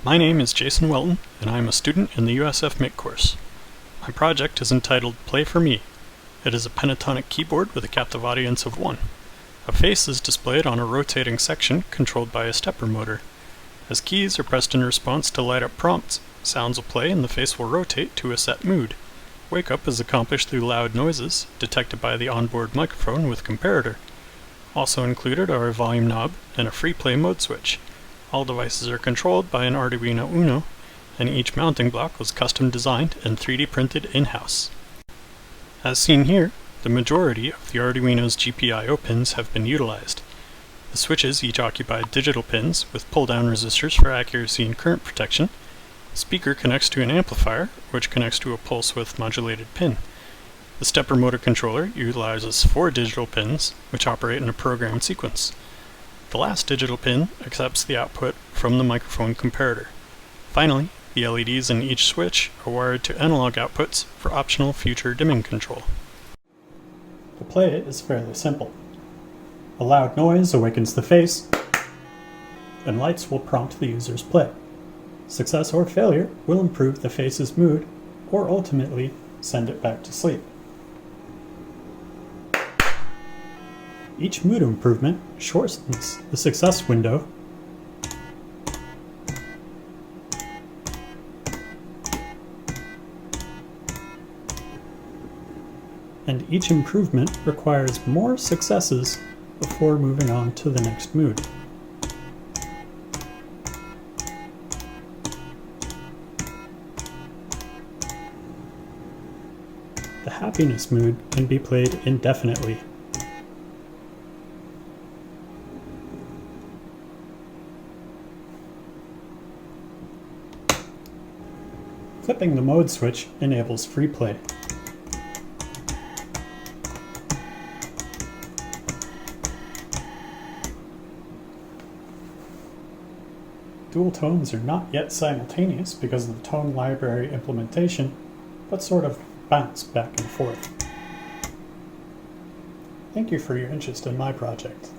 My name is Jason Welton, and I am a student in the USF Makecourse. My project is entitled Play for Me. It is a pentatonic keyboard with a captive audience of 1. A face is displayed on a rotating section controlled by a stepper motor. As keys are pressed in response to light-up prompts, sounds will play and the face will rotate to a set mood. Wake-up is accomplished through loud noises, detected by the onboard microphone with comparator. Also included are a volume knob and a free play mode switch. All devices are controlled by an Arduino Uno, and each mounting block was custom designed and 3D printed in-house. As seen here, the majority of the Arduino's GPIO pins have been utilized. The switches each occupy digital pins with pull-down resistors for accuracy and current protection. The speaker connects to an amplifier, which connects to a pulse width modulated pin. The stepper motor controller utilizes 4 digital pins, which operate in a programmed sequence. The last digital pin accepts the output from the microphone comparator. Finally, the LEDs in each switch are wired to analog outputs for optional future dimming control. The play is fairly simple. A loud noise awakens the face, and lights will prompt the user's play. Success or failure will improve the face's mood, or ultimately send it back to sleep. Each mood improvement shortens the success window and each improvement requires more successes before moving on to the next mood. The happiness mood can be played indefinitely. Flipping the mode switch enables free play. Dual tones are not yet simultaneous because of the tone library implementation, but sort of bounce back and forth. Thank you for your interest in my project.